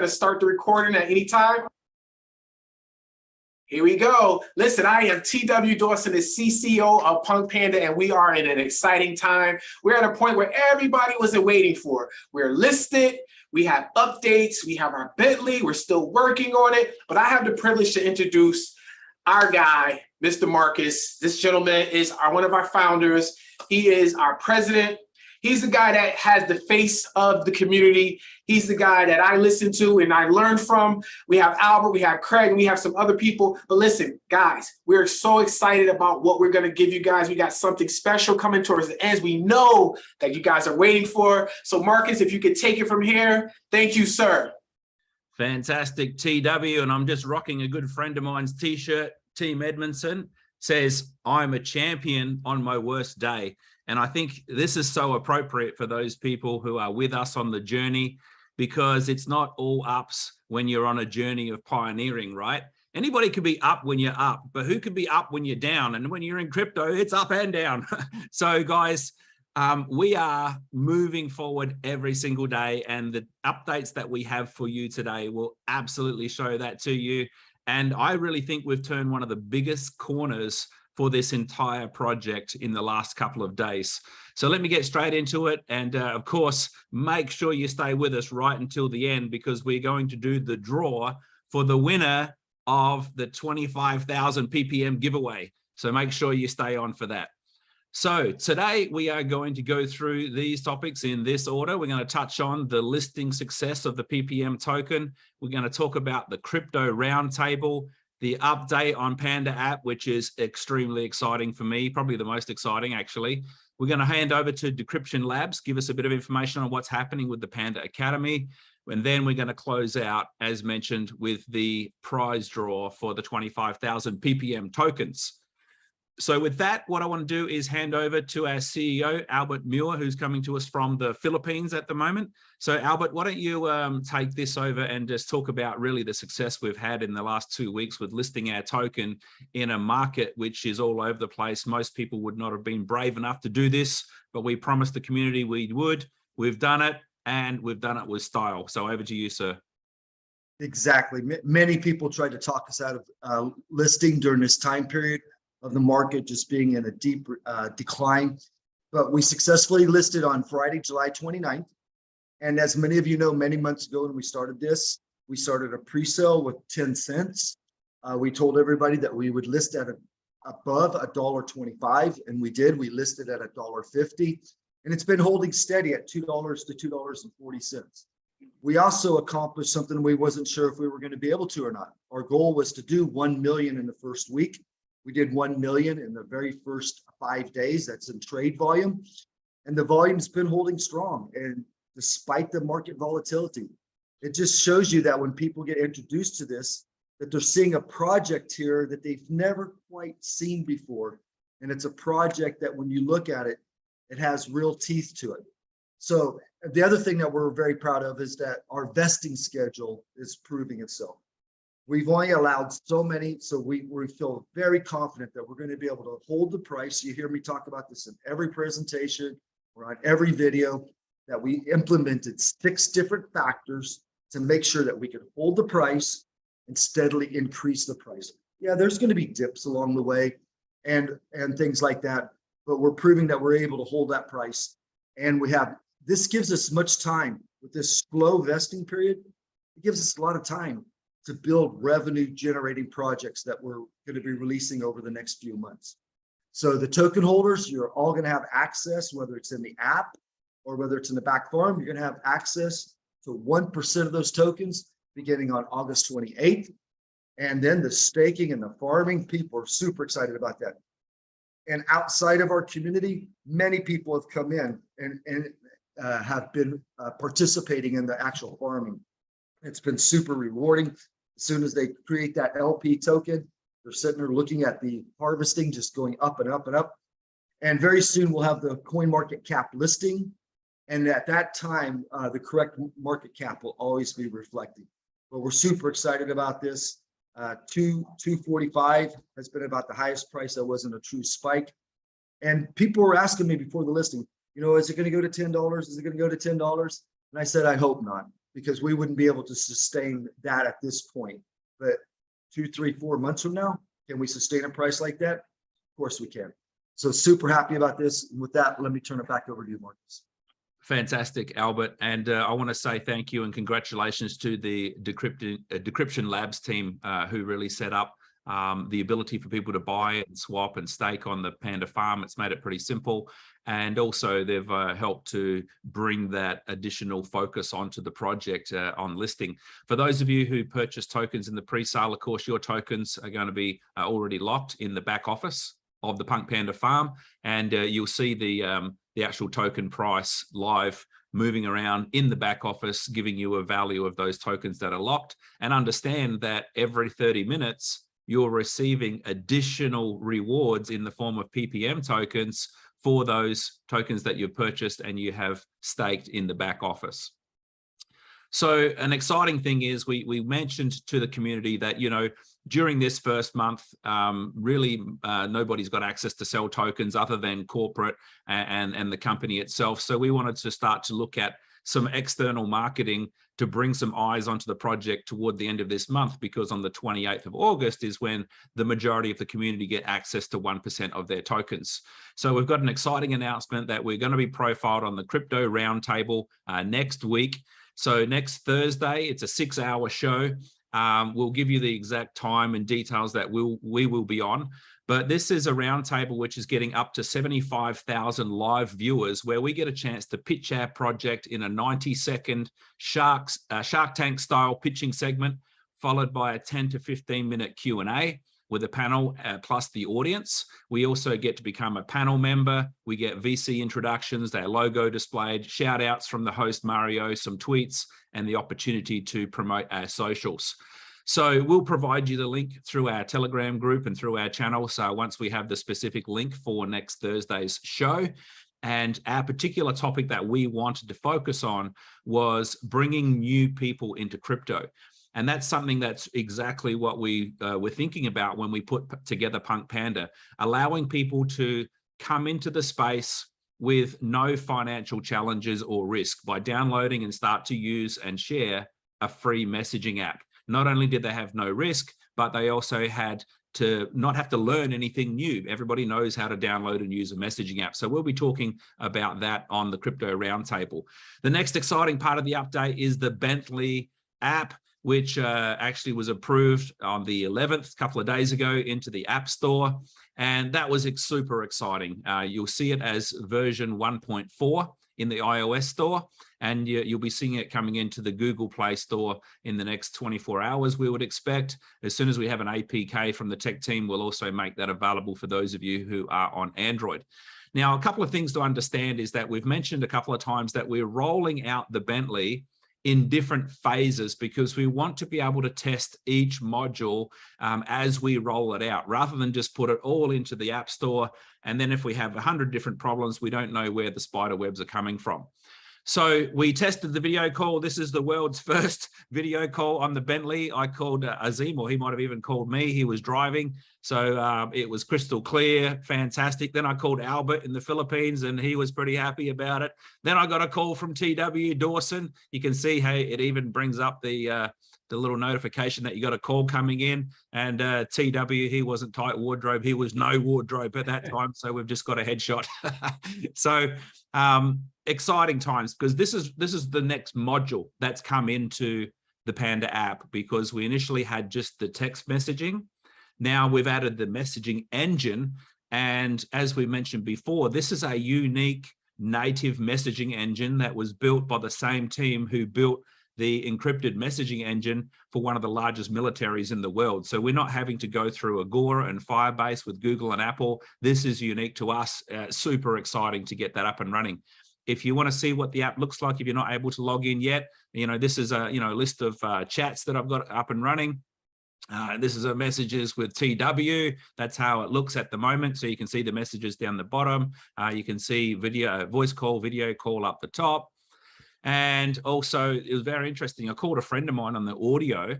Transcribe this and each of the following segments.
to start the recording at any time. Here we go. Listen, I am TW Dawson, the CCO of PunkPanda, and we are in an exciting time. We're at a point where everybody wasn't waiting for. We're listed, we have updates, we have our Bentley, we're still working on it, but I have the privilege to introduce our guy, Mr. Marcus. This gentleman is one of our founders. He is our president. He's the guy that has the face of the community. He's the guy that I listen to and I learn from. We have Albert, we have Craig, and we have some other people. But listen, guys, we're so excited about what we're gonna give you guys. We got something special coming towards the ends. We know that you guys are waiting for. So Marcus, if you could take it from here, thank you, sir. Fantastic, TW, and I'm just rocking a good friend of mine's t-shirt. Team Edmondson says, I'm a champion on my worst day. And I think this is so appropriate for those people who are with us on the journey, because it's not all ups when you're on a journey of pioneering, right? Anybody could be up when you're up, but who could be up when you're down? And when you're in crypto, it's up and down. So guys, we are moving forward every single day, and the updates that we have for you today will absolutely show that to you. And I really think we've turned one of the biggest corners for this entire project in the last couple of days. So let me get straight into it. And of course, make sure you stay with us right until the end, because we're going to do the draw for the winner of the 25,000 ppm giveaway. So make sure you stay on for that. So today we are going to go through these topics in this order. We're going to touch on the listing success of the PPM token. We're going to talk about the crypto roundtable, the update on Panda app, which is extremely exciting for me, probably the most exciting actually. We're going to hand over to Decryption Labs, give us a bit of information on what's happening with the Panda Academy. And then we're going to close out, as mentioned, with the prize draw for the 25,000 PPM tokens. So with that, what I want to do is hand over to our CEO, Albert Muir, who's coming to us from the Philippines at the moment. So Albert, why don't you take this over and just talk about really the success we've had in the last 2 weeks with listing our token in a market which is all over the place. Most people would not have been brave enough to do this, but we promised the community we would. We've done it, and we've done it with style. So over to you, sir. Exactly. Many people tried to talk us out of listing during this time period of the market just being in a deep decline. But we successfully listed on Friday, July 29th. And as many of you know, many months ago when we started this, we started a pre-sale with 10 cents. We told everybody that we would list at above $1.25, and we did. We listed at $1.50, and it's been holding steady at $2 to $2.40. We also accomplished something we wasn't sure if we were going to be able to or not. Our goal was to do 1 million in the first week. We did 1 million in the very first 5 days. That's in trade volume. And the volume's been holding strong. And despite the market volatility, it just shows you that when people get introduced to this, that they're seeing a project here that they've never quite seen before. And it's a project that when you look at it, it has real teeth to it. So the other thing that we're very proud of is that our vesting schedule is proving itself. We've only allowed so many, so we feel very confident that we're going to be able to hold the price. You hear me talk about this in every presentation or on every video, that we implemented 6 different factors to make sure that we could hold the price and steadily increase the price. Yeah, there's going to be dips along the way and things like that, but we're proving that we're able to hold that price. And this gives us much time with this slow vesting period. It gives us a lot of time to build revenue generating projects that we're going to be releasing over the next few months. So the token holders, you're all going to have access, whether it's in the app or whether it's in the back farm, you're going to have access to 1% of those tokens beginning on August 28th. And then the staking and the farming, people are super excited about that. And outside of our community, many people have come in and have been participating in the actual farming. It's been super rewarding. As soon as they create that LP token, they're sitting there looking at the harvesting just going up and up and up. And very soon we'll have the coin market cap listing. And at that time, the correct market cap will always be reflecting. But we're super excited about this. 245 has been about the highest price. That wasn't a true spike. And people were asking me before the listing, you know, is it going to go to $10? Is it going to go to $10? And I said, I hope not, because we wouldn't be able to sustain that at this point. But 2, 3, 4 months from now, can we sustain a price like that? Of course we can. So super happy about this. And with that, let me turn it back over to you, Marcus. Fantastic, Albert. And I want to say thank you and congratulations to the Decryption Labs team who really set up the ability for people to buy and swap and stake on the Panda farm. It's made it pretty simple. And also they've helped to bring that additional focus onto the project on listing. For those of you who purchase tokens in the pre-sale, of course, your tokens are going to be already locked in the back office of the PunkPanda farm. And you'll see the actual token price live moving around in the back office, giving you a value of those tokens that are locked. And understand that every 30 minutes, you're receiving additional rewards in the form of PPM tokens for those tokens that you've purchased and you have staked in the back office. So an exciting thing is we mentioned to the community that, you know, during this first month, really nobody's got access to sell tokens other than corporate and the company itself. So we wanted to start to look at some external marketing to bring some eyes onto the project toward the end of this month, because on the 28th of August is when the majority of the community get access to 1% of their tokens. So we've got an exciting announcement that we're going to be profiled on the Crypto Roundtable next week. So next Thursday, it's a 6-hour show. We'll give you the exact time and details that we will be on. But this is a roundtable which is getting up to 75,000 live viewers, where we get a chance to pitch our project in a 90-second Shark Tank style pitching segment, followed by a 10 to 15-minute Q&A with a panel plus the audience. We also get to become a panel member. We get VC introductions, their logo displayed, shout outs from the host Mario, some tweets, and the opportunity to promote our socials. So we'll provide you the link through our Telegram group and through our channel. So once we have the specific link for next Thursday's show, and our particular topic that we wanted to focus on was bringing new people into crypto. And that's something that's exactly what we were thinking about when we put together PunkPanda, allowing people to come into the space with no financial challenges or risk by downloading and start to use and share a free messaging app. Not only did they have no risk, but they also had to not have to learn anything new. Everybody knows how to download and use a messaging app. So we'll be talking about that on the Crypto Roundtable. The next exciting part of the update is the Bentley app, which actually was approved on the 11th, a couple of days ago, into the App Store. And that was super exciting. You'll see it as version 1.4 in the iOS store, and you'll be seeing it coming into the Google Play Store in the next 24 hours, we would expect. As soon as we have an APK from the tech team, we'll also make that available for those of you who are on Android. Now, a couple of things to understand is that we've mentioned a couple of times that we're rolling out the Bentley in different phases, because we want to be able to test each module as we roll it out, rather than just put it all into the App Store. And then if we have 100 different problems, we don't know where the spider webs are coming from. So we tested the video call. This is the world's first video call on the Bentley. I called Azim, or he might have even called me. He was driving. So it was crystal clear, fantastic. Then I called Albert in the Philippines and he was pretty happy about it. Then I got a call from TW Dawson. You can see, hey, it even brings up the little notification that you got a call coming in. And TW, he wasn't tight wardrobe. He was no wardrobe at that time. So we've just got a headshot. So exciting times, because this is the next module that's come into the Panda app, because we initially had just the text messaging. Now we've added the messaging engine. And as we mentioned before, this is a unique native messaging engine that was built by the same team who built the encrypted messaging engine for one of the largest militaries in the world. So we're not having to go through Agora and Firebase with Google and Apple. This is unique to us. Super exciting to get that up and running. If you want to see what the app looks like, if you're not able to log in yet, this is a list of chats that I've got up and running. This is a messages with TW. That's how it looks at the moment. So you can see the messages down the bottom. You can see voice call, video call up the top. And also, it was very interesting. I called a friend of mine on the audio,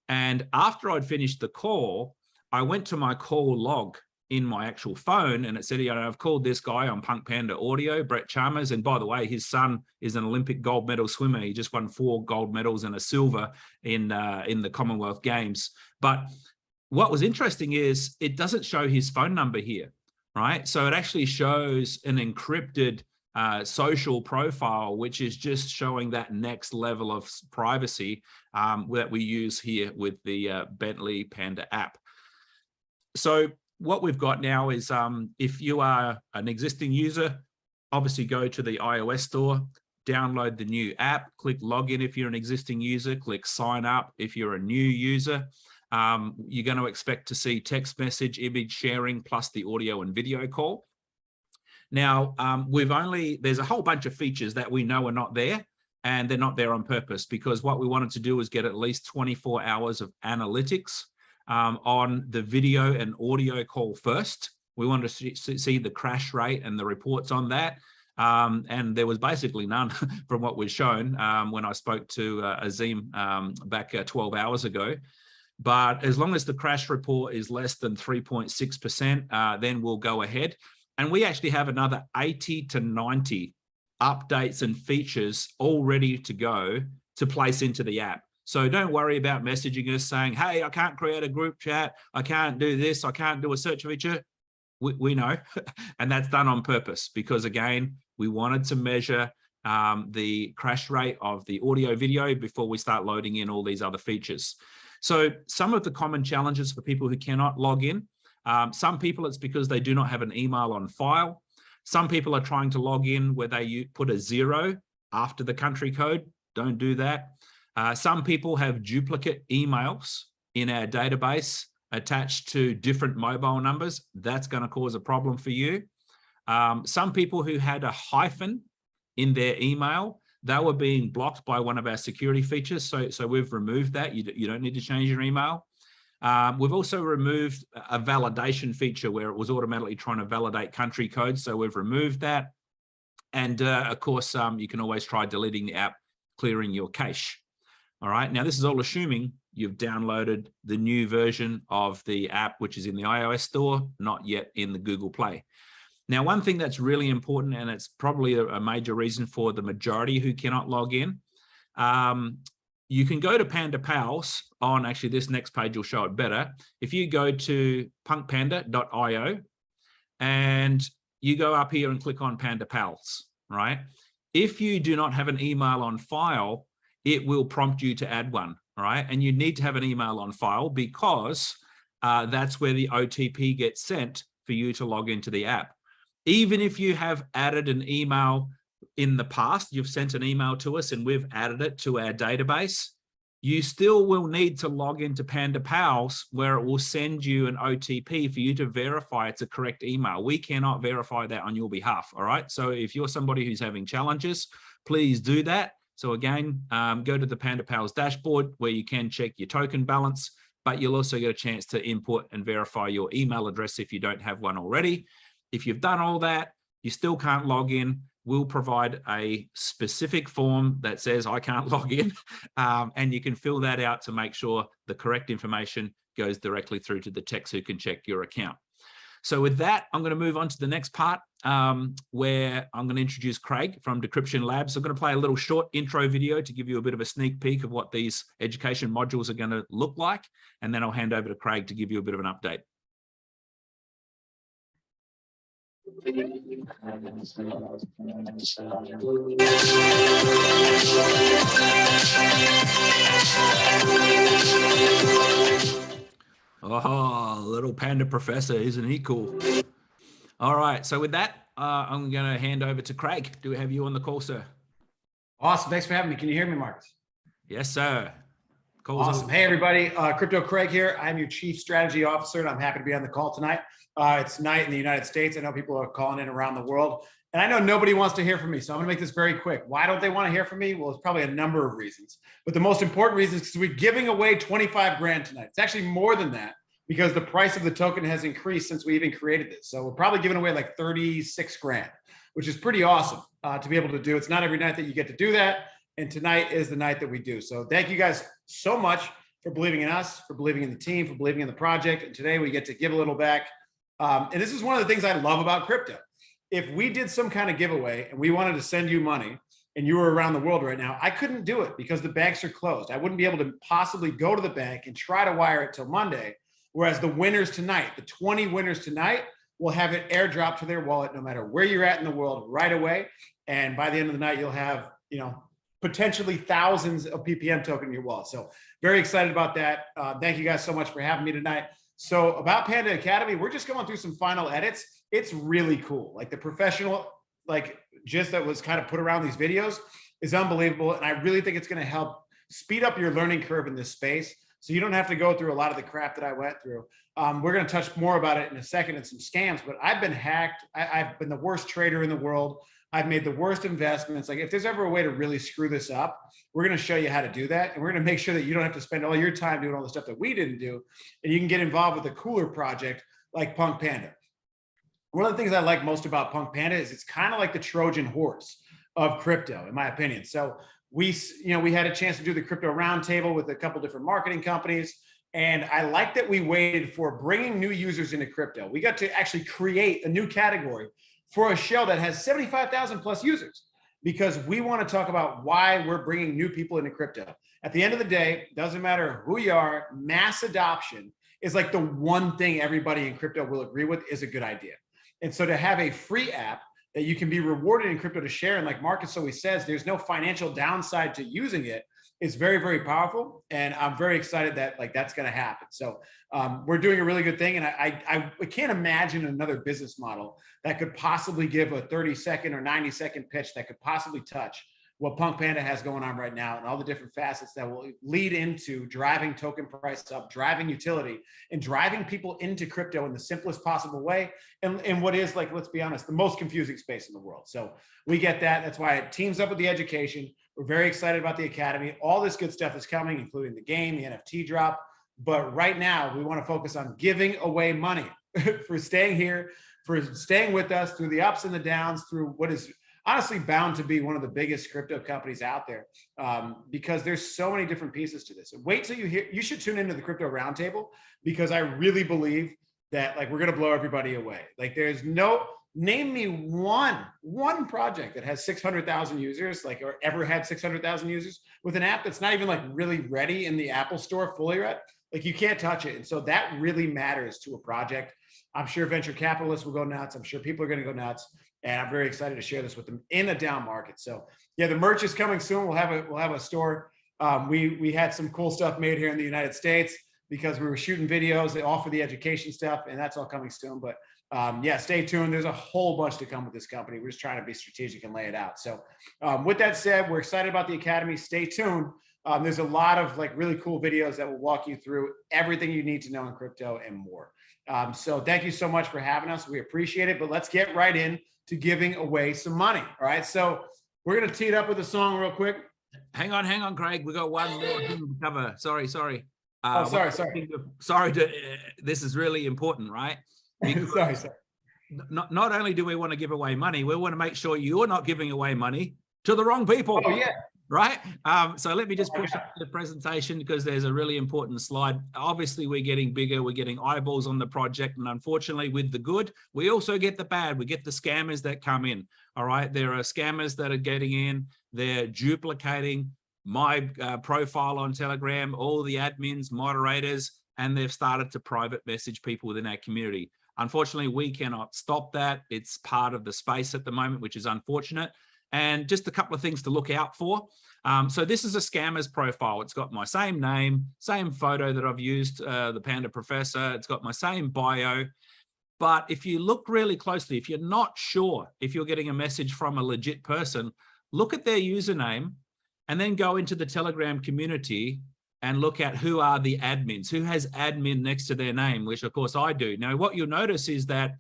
and after I'd finished the call, I went to my call log in my actual phone, and it said, you know, I've called this guy on PunkPanda Audio, Brett Chalmers, and by the way, his son is an Olympic gold medal swimmer. He just won 4 gold medals and a silver in the Commonwealth Games. But what was interesting is it doesn't show his phone number here, right? So it actually shows an encrypted social profile, which is just showing that next level of privacy that we use here with the Bentley Panda app. So what we've got now is if you are an existing user, obviously go to the iOS store, download the new app, click login if you're an existing user, click sign up if you're a new user. You're going to expect to see text message, image sharing, plus the audio and video call. Now, there's a whole bunch of features that we know are not there, and they're not there on purpose, because what we wanted to do was get at least 24 hours of analytics on the video and audio call first. We wanted to see the crash rate and the reports on that. And there was basically none from what was shown when I spoke to Azim back 12 hours ago. But as long as the crash report is less than 3.6%, then we'll go ahead. And we actually have another 80 to 90 updates and features all ready to go to place into the app. So don't worry about messaging us saying, hey, I can't create a group chat, I can't do this, I can't do a search feature. We know, and that's done on purpose, because again, we wanted to measure the crash rate of the audio video before we start loading in all these other features. So some of the common challenges for people who cannot log in, some people it's because they do not have an email on file. Some people are trying to log in where they put a 0 after the country code. Don't do that. Some people have duplicate emails in our database attached to different mobile numbers. That's going to cause a problem for you. Some people who had a hyphen in their email, they were being blocked by one of our security features. So we've removed that. You don't need to change your email. We've also removed a validation feature where it was automatically trying to validate country codes. So we've removed that. And of course, you can always try deleting the app, clearing your cache. All right, now this is all assuming you've downloaded the new version of the app, which is in the iOS store, not yet in the Google Play. Now, one thing that's really important, and it's probably a major reason for the majority who cannot log in, you can go to Panda Pals on, actually this next page will show it better. If you go to punkpanda.io and you go up here and click on Panda Pals, right? If you do not have an email on file, it will prompt you to add one, right? And you need to have an email on file, because that's where the OTP gets sent for you to log into the app. Even if you have added an email in the past, you've sent an email to us and we've added it to our database, you still will need to log into Panda Pals, where it will send you an OTP for you to verify it's a correct email. We cannot verify that on your behalf, all right? So if you're somebody who's having challenges, please do that. So again, go to the Panda Pals dashboard where you can check your token balance, but you'll also get a chance to input and verify your email address if you don't have one already. If you've done all that, you still can't log in, we'll provide a specific form that says I can't log in, and you can fill that out to make sure the correct information goes directly through to the techs who can check your account. So with that, I'm going to move on to the next part where I'm going to introduce Craig from Decryption Labs. I'm going to play a little short intro video to give you a bit of a sneak peek of what these education modules are going to look like. And then I'll hand over to Craig to give you a bit of an update. Oh, little panda professor, isn't he cool? All right, so with that, I'm going to hand over to Craig. Do we have you on the call, sir? Awesome. Thanks for having me. Can you hear me, Marcus? Yes, sir. Call's awesome. over. Hey, everybody. Crypto Craig here. I'm your Chief Strategy Officer, and I'm happy to be on the call tonight. It's night in the United States. I know people are calling in around the world, and I know nobody wants to hear from me, so I'm going to make this very quick. Why don't they want to hear from me? Well, it's probably a number of reasons, but the most important reason is because we're giving away 25 grand tonight. It's actually more than that, because the price of the token has increased since we even created this. So we're probably giving away like 36 grand, which is pretty awesome to be able to do. It's not every night that you get to do that. And tonight is the night that we do. So thank you guys so much for believing in us, for believing in the team, for believing in the project. And today we get to give a little back. And this is one of the things I love about crypto. If we did some kind of giveaway and we wanted to send you money and you were around the world right now, I couldn't do it because the banks are closed. I wouldn't be able to possibly go to the bank and try to wire it till Monday. Whereas the winners tonight, the 20 winners tonight, will have it airdrop to their wallet no matter where you're at in the world right away. And by the end of the night, you'll have, potentially thousands of PPM token in your wallet. So very excited about that. Thank you guys so much for having me tonight. So about Panda Academy, we're just going through some final edits. It's really cool. Like the professional, gist that was kind of put around these videos is unbelievable. And I really think it's going to help speed up your learning curve in this space. So you don't have to go through a lot of the crap that I went through. We're going to touch more about it in a second and some scams, but I've been hacked. I've been the worst trader in the world. I've made the worst investments. Like if there's ever a way to really screw this up, we're going to show you how to do that. And we're going to make sure that you don't have to spend all your time doing all the stuff that we didn't do. And you can get involved with a cooler project like PunkPanda. One of the things I like most about PunkPanda is it's kind of like the Trojan horse of crypto, in my opinion. So we had a chance to do the crypto roundtable with a couple different marketing companies. And I like that we waited for bringing new users into crypto. We got to actually create a new category for a show that has 75,000 plus users, because we want to talk about why we're bringing new people into crypto. At the end of the day, doesn't matter who you are, mass adoption is like the one thing everybody in crypto will agree with is a good idea. And so to have a free app that you can be rewarded in crypto to share, and like Marcus always says, there's no financial downside to using it, is very, very powerful. And I'm very excited that that's going to happen. So we're doing a really good thing. And I can't imagine another business model that could possibly give a 30-second or 90-second pitch that could possibly touch what PunkPanda has going on right now and all the different facets that will lead into driving token price up, driving utility, and driving people into crypto in the simplest possible way. And what is, let's be honest, the most confusing space in the world. So we get that. That's why it teams up with the education. We're very excited about the Academy. All this good stuff is coming, including the game, the NFT drop. But right now, we want to focus on giving away money for staying here, for staying with us through the ups and the downs, through what is honestly bound to be one of the biggest crypto companies out there, because there's so many different pieces to this. Wait till you should tune into the crypto roundtable, because I really believe that we're going to blow everybody away. There's name me one project that has 600,000 users, or ever had 600,000 users with an app that's not even really ready in the Apple store fully ready. You can't touch it. And so that really matters to a project. I'm sure venture capitalists will go nuts. I'm sure people are going to go nuts. And I'm very excited to share this with them in a down market. So yeah, the merch is coming soon. We'll have a store. We had some cool stuff made here in the United States because we were shooting videos all for the education stuff, and that's all coming soon. But yeah, stay tuned. There's a whole bunch to come with this company. We're just trying to be strategic and lay it out. So with that said, we're excited about the Academy. Stay tuned. There's a lot of really cool videos that will walk you through everything you need to know in crypto and more. So thank you so much for having us. We appreciate it, but let's get right in to giving away some money. All right. So we're going to tee it up with a song real quick. Hang on, Craig. We got one more thing to cover. Sorry. Sorry. This is really important, right? Sorry. Not only do we want to give away money, we want to make sure you're not giving away money to the wrong people. Oh, yeah. Right. So let me just push up the presentation, because there's a really important slide. Obviously, we're getting bigger. We're getting eyeballs on the project. And unfortunately, with the good, we also get the bad. We get the scammers that come in. All right. There are scammers that are getting in. They're duplicating my profile on Telegram, all the admins, moderators, and they've started to private message people within our community. Unfortunately, we cannot stop that. It's part of the space at the moment, which is unfortunate. And just a couple of things to look out for. So this is a scammer's profile. It's got my same name, same photo that I've used, the Panda Professor. It's got my same bio. But if you look really closely, if you're not sure if you're getting a message from a legit person, look at their username and then go into the Telegram community and look at who are the admins, who has admin next to their name, which of course I do. Now, what you'll notice is that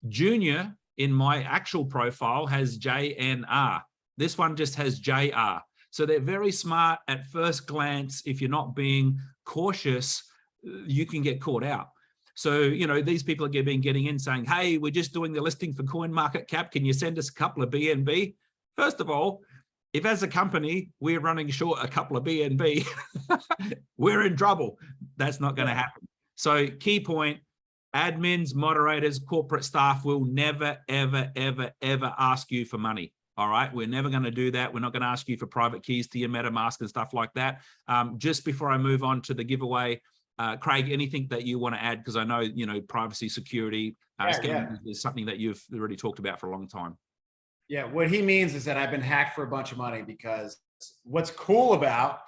Junior in my actual profile has JNR. This one just has JR. So they're very smart at first glance. If you're not being cautious, you can get caught out. So, these people are getting in saying, hey, we're just doing the listing for CoinMarketCap. Can you send us a couple of BNB? First of all, if as a company, we're running short a couple of BNB, we're in trouble. That's not going to happen. So key point, admins, moderators, corporate staff will never, ever, ever, ever ask you for money. All right, we're never going to do that. We're not going to ask you for private keys to your MetaMask and stuff like that. Just before I move on to the giveaway, Craig, anything that you want to add? Because I know, you know, privacy, security, is something that you've already talked about for a long time. Yeah, what he means is that I've been hacked for a bunch of money, because what's cool about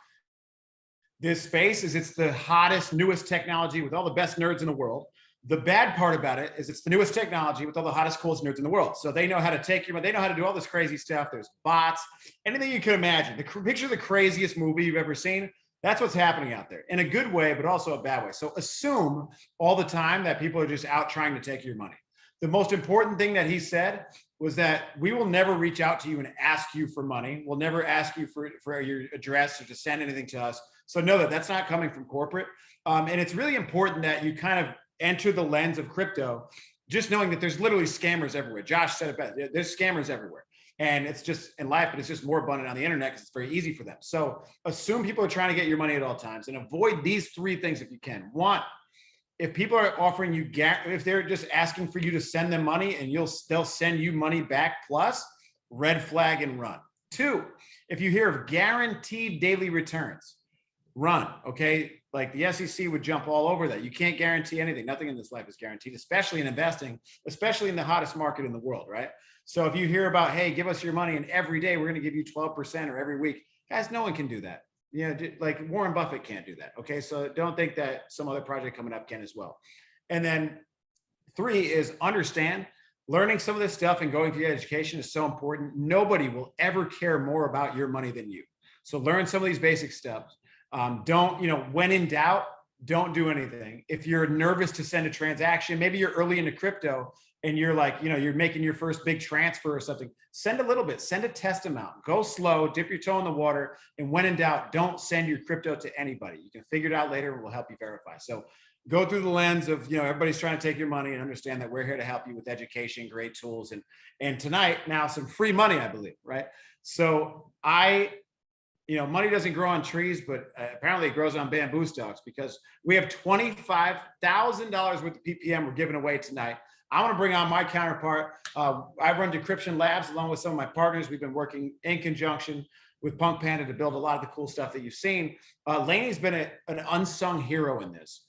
this space is it's the hottest, newest technology with all the best nerds in the world. The bad part about it is it's the newest technology with all the hottest, coolest nerds in the world. So they know how to take your, they know how to do all this crazy stuff. There's bots, anything you can imagine. Picture the craziest movie you've ever seen. That's what's happening out there, in a good way, but also a bad way. So assume all the time that people are just out trying to take your money. The most important thing that he said was that we will never reach out to you and ask you for money. We'll never ask you for your address or to send anything to us. So know that that's not coming from corporate. And it's really important that you kind of enter the lens of crypto, just knowing that there's literally scammers everywhere. Josh said it best. There's scammers everywhere. And it's just in life, but it's just more abundant on the internet because it's very easy for them. So assume people are trying to get your money at all times, and avoid these three things if you can. One, if people are offering you, if they're just asking for you to send them money and they'll send you money back plus, red flag and run. Two, if you hear of guaranteed daily returns, run, okay? Like the SEC would jump all over that. You can't guarantee anything. Nothing in this life is guaranteed, especially in investing, especially in the hottest market in the world, right? So if you hear about, hey, give us your money and every day we're going to give you 12% or every week, guys, no one can do that. You know, like Warren Buffett can't do that. Okay. So don't think that some other project coming up can as well. And then three is understand learning some of this stuff and going through your education is so important. Nobody will ever care more about your money than you. So learn some of these basic steps. Don't, you know, when in doubt, don't do anything. If you're nervous to send a transaction, maybe you're early into crypto and you're like, you know, you're making your first big transfer or something, send a little bit, send a test amount, go slow, dip your toe in the water. And when in doubt, don't send your crypto to anybody. You can figure it out later and we'll help you verify. So go through the lens of, you know, everybody's trying to take your money, and understand that we're here to help you with education, great tools. And tonight, now some free money, I believe, right? So you know, money doesn't grow on trees, but apparently it grows on bamboo stalks, because we have $25,000 worth of PPM we're giving away tonight. I want to bring on my counterpart. I run Decryption Labs along with some of my partners. We've been working in conjunction with PunkPanda to build a lot of the cool stuff that you've seen. Laney's been an unsung hero in this,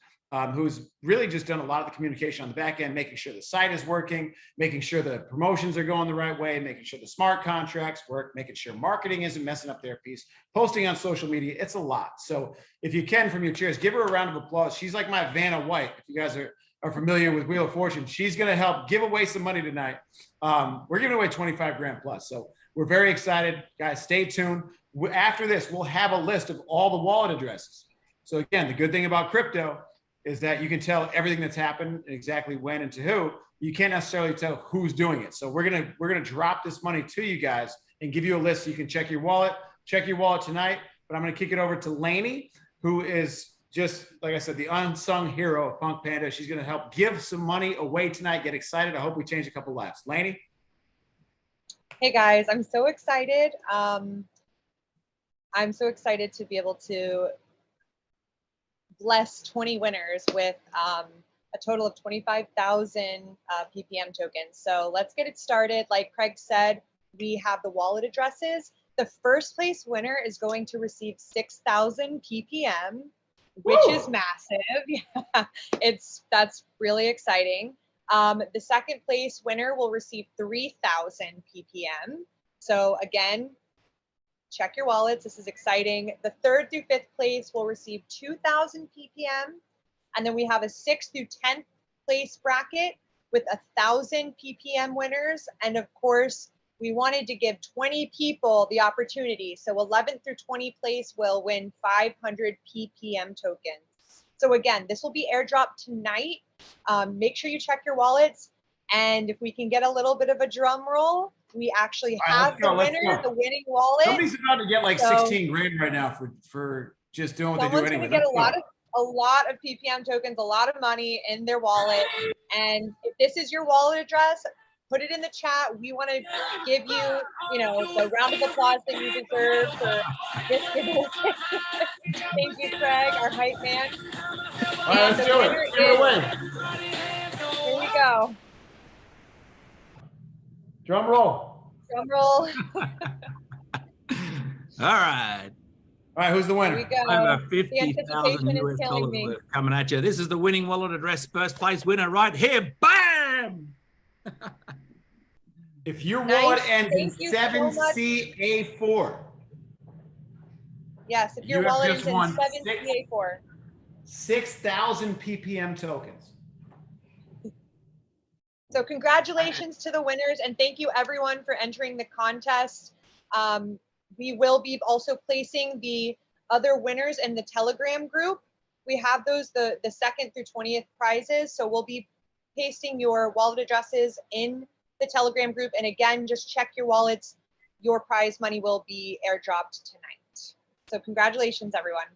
who's really just done a lot of the communication on the back end, making sure the site is working, making sure the promotions are going the right way, making sure the smart contracts work, making sure marketing isn't messing up their piece, posting on social media. It's a lot. So if you can, from your chairs, give her a round of applause. She's like my Vanna White. If you guys are familiar with Wheel of Fortune, she's going to help give away some money tonight. We're giving away 25 grand plus. So we're very excited, guys. Stay tuned. After this, we'll have a list of all the wallet addresses. So again, the good thing about crypto is that you can tell everything that's happened and exactly when and to who. You can't necessarily tell who's doing it. So we're gonna drop this money to you guys and give you a list so you can check your wallet. Check your wallet tonight. But I'm gonna kick it over to Lainey, who is just, like I said, the unsung hero of PunkPanda. She's gonna help give some money away tonight. Get excited. I hope we change a couple lives. Lainey. Hey guys, I'm so excited. I'm so excited to be able to bless 20 winners with a total of 25,000 PPM tokens. So let's get it started. Like Craig said, we have the wallet addresses. The first place winner is going to receive 6,000 PPM, which Woo! is massive. Yeah, that's really exciting. The second place winner will receive 3,000 PPM. So again, check your wallets. This is exciting. The third through fifth place will receive 2,000 PPM. And then we have a 6th through 10th place bracket with 1,000 PPM winners. And of course, we wanted to give 20 people the opportunity. So 11th through 20th place will win 500 PPM tokens. So again, this will be airdropped tonight. Make sure you check your wallets. And if we can get a little bit of a drum roll, we actually have the winner, the winning wallet. Somebody's about to get like 16 grand right now for just doing what they do anyway. Someone's going to get a lot of PPM tokens, a lot of money in their wallet. And if this is your wallet address, put it in the chat. We want to give you, you know, the round of applause that you deserve for this giveaway. Thank you, Craig, our hype man. All right, let's do it. Give it away. go. Drum roll. Drum roll. All right. All right, who's the Here we winner? go. Over The 50,000 anticipation is US killing dollars me. worth coming at you. This is the winning wallet address first place winner right here. Bam! If your Nice. wallet ends in Thank you so much. 7CA4, Yes, if You your have wallet just is in won 7CA4. 6,000 PPM tokens. So congratulations to the winners, and thank you everyone for entering the contest. We will be also placing the other winners in the Telegram group. We have those, the 2nd through 20th prizes. So we'll be pasting your wallet addresses in the Telegram group. And again, just check your wallets. Your prize money will be airdropped tonight. So congratulations, everyone.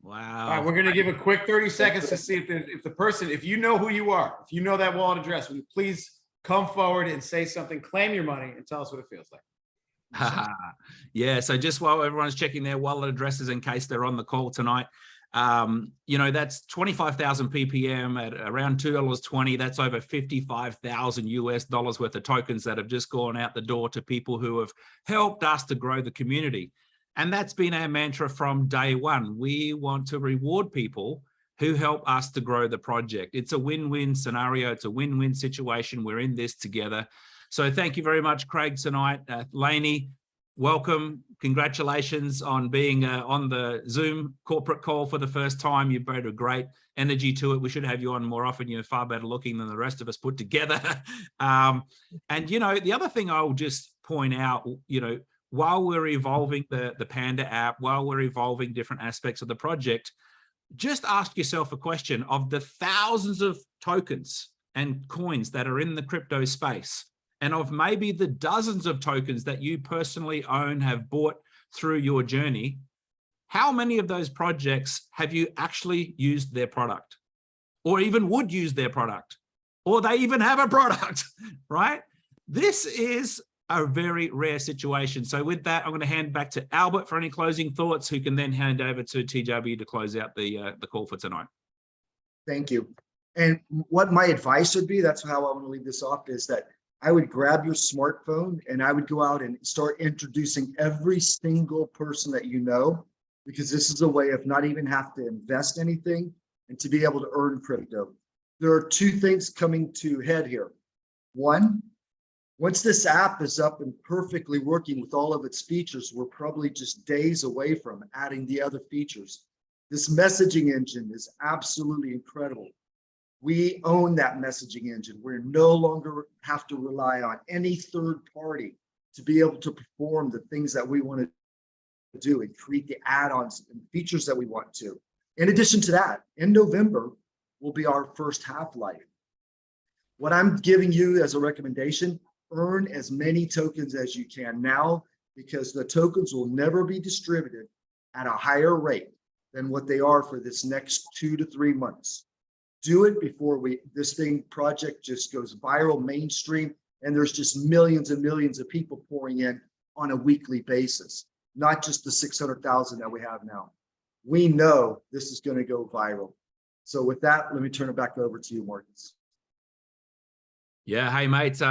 Wow. All right, we're going to give a quick 30 seconds to see if the person, if you know who you are, if you know that wallet address, will you please come forward and say something, claim your money, and tell us what it feels like. Yeah, so just while everyone's checking their wallet addresses in case they're on the call tonight, you know, that's 25,000 ppm at around $2.20. That's over 55,000 US dollars worth of tokens that have just gone out the door to people who have helped us to grow the community. And that's been our mantra from day one. We want to reward people who help us to grow the project. It's a win-win scenario. It's a win-win situation. We're in this together. So thank you very much, Craig, tonight. Lainey, welcome. Congratulations on being on the Zoom corporate call for the first time. You brought a great energy to it. We should have you on more often. You're far better looking than the rest of us put together. And, you know, the other thing I'll just point out, you know, while we're evolving the Panda app, while we're evolving different aspects of the project, just ask yourself a question: of the thousands of tokens and coins that are in the crypto space, and of maybe the dozens of tokens that you personally own, have bought through your journey, how many of those projects have you actually used their product, or even would use their product, or they even have a product, right? This is a very rare situation. So with that, I'm going to hand back to Albert for any closing thoughts, who can then hand over to TW to close out the call for tonight. Thank you. And what my advice would be, that's how I want to leave this off, is that I would grab your smartphone and I would go out and start introducing every single person that you know, because this is a way of not even have to invest anything and to be able to earn crypto. There are two things coming to head here. One, once this app is up and perfectly working with all of its features, we're probably just days away from adding the other features. This messaging engine is absolutely incredible. We own that messaging engine. We're no longer have to rely on any third party to be able to perform the things that we want to do and create the add-ons and features that we want to. In addition to that, in November will be our first half-life. What I'm giving you as a recommendation: earn as many tokens as you can now, because the tokens will never be distributed at a higher rate than what they are for this next 2 to 3 months. Do it before this project just goes viral, mainstream, and there's just millions and millions of people pouring in on a weekly basis, not just the 600,000 that we have now. We know this is going to go viral. So with that, let me turn it back over to you, Marcus. Yeah, hey mates,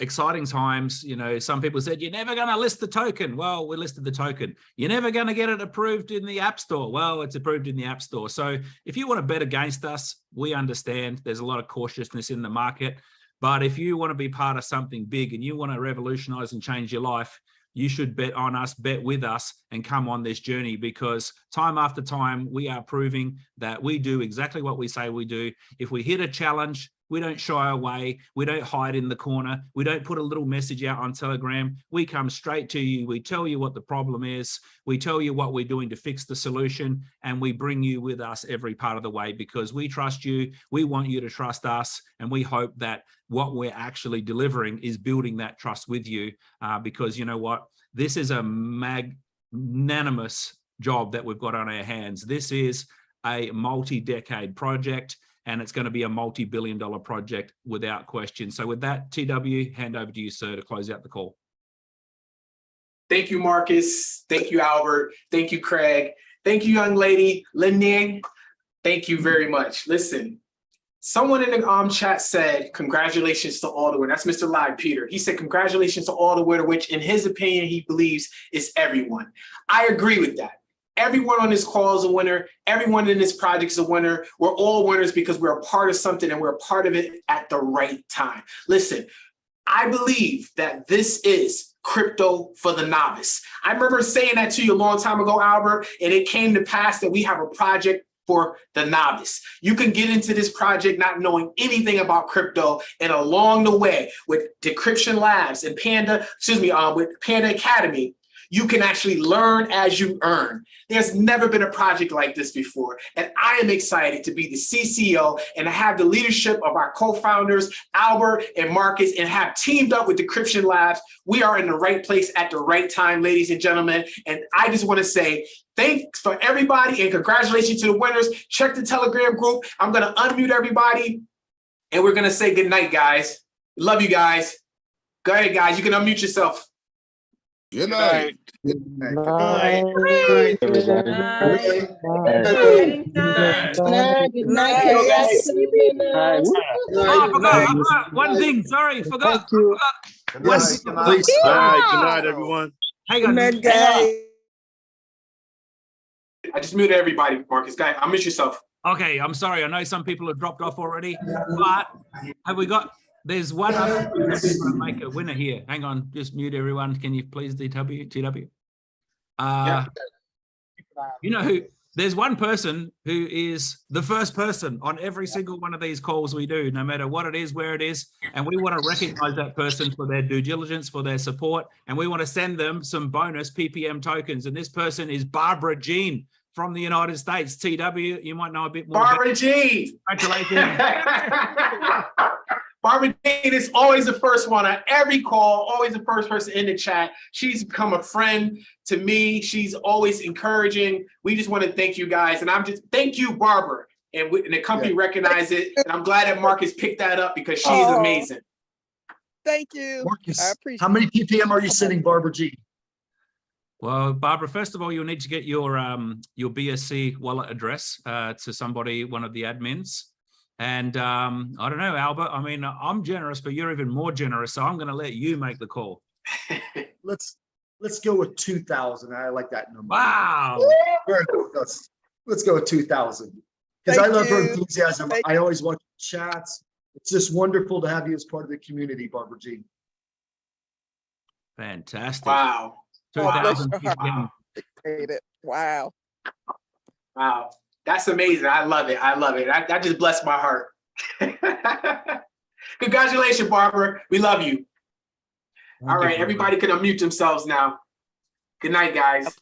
exciting times. You know, some people said you're never going to list the token. Well, we listed the token. You're never going to get it approved in the App Store. Well, it's approved in the App Store. So if you want to bet against us, we understand there's a lot of cautiousness in the market. But if you want to be part of something big and you want to revolutionize and change your life, you should bet on us, bet with us, and come on this journey, because time after time, we are proving that we do exactly what we say we do. If we hit a challenge, we don't shy away. We don't hide in the corner. We don't put a little message out on Telegram. We come straight to you. We tell you what the problem is. We tell you what we're doing to fix the solution, and we bring you with us every part of the way, because we trust you. We want you to trust us, and we hope that what we're actually delivering is building that trust with you, because you know what? This is a magnanimous job that we've got on our hands. This is a multi-decade project, and it's going to be a multi-billion-dollar project without question. So with that, TW, hand over to you, sir, to close out the call. Thank you, Marcus. Thank you, Albert. Thank you, Craig. Thank you, young lady, Linnea. Thank you very much. Listen, Someone in the chat said, congratulations to all the winners. That's Mr. Live Peter. He said, congratulations to all the winners, which in his opinion, he believes is everyone. I agree with that. Everyone on this call is a winner. Everyone in this project is a winner. We're all winners because we're a part of something and we're a part of it at the right time. Listen, I believe that this is crypto for the novice. I remember saying that to you a long time ago, Albert, and it came to pass that we have a project for the novice. You can get into this project not knowing anything about crypto, and along the way with Decryption Labs and with Panda Academy, you can actually learn as you earn. There's never been a project like this before. And I am excited to be the CCO and to have the leadership of our co-founders, Albert and Marcus, and have teamed up with Decryption Labs. We are in the right place at the right time, ladies and gentlemen. And I just want to say thanks for everybody and congratulations to the winners. Check the Telegram group. I'm going to unmute everybody and we're going to say good night, guys. Love you guys. Go ahead, guys. You can unmute yourself. Good night. Good night. Good night. I forgot one thing. Sorry, forgot. Yes, please. Good night, everyone. Hang on. Good night, guys. I just muted everybody, Marcus. Guys, unmute yourself. Okay, I'm sorry. I know some people have dropped off already, but have we got? There's one other to make a winner here. Hang on, just mute everyone. Can you please TW? Yeah. You know who? There's one person who is the first person on every single one of these calls we do, no matter what it is, where it is, and we want to recognize that person for their due diligence, for their support, and we want to send them some bonus PPM tokens. And this person is Barbara Jean from the United States. TW, you might know a bit more. Barbara Jean. Congratulations. Barbara Jean is always the first one on every call, always the first person in the chat. She's become a friend to me. She's always encouraging. We just want to thank you guys. And thank you, Barbara. And the company recognized it. And I'm glad that Marcus picked that up because she is amazing. Thank you. Marcus, I appreciate how many PPM are you sending Barbara G? Well, Barbara, first of all, you'll need to get your BSC wallet address to somebody, one of the admins. And I don't know, Albert, I mean, I'm generous, but you're even more generous. So I'm going to let you make the call. Let's go with 2,000. I like that number. Wow. Let's go with 2,000. Because I love her you. enthusiasm. I always watch chats. It's just wonderful to have you as part of the community, Barbara G. Fantastic. Wow. 2,000 Bless your heart. Wow. Wow. That's amazing. I love it. I love it. That just blessed my heart. Congratulations, Barbara. We love you. All right, everybody can unmute themselves now. Good night, guys.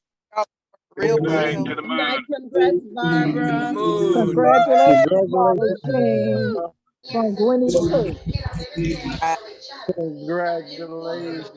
Real Good deal. night. Congrats, Barbara. Mood. Congratulations, Barbara Jean, from winning the case. Wow. Congratulations.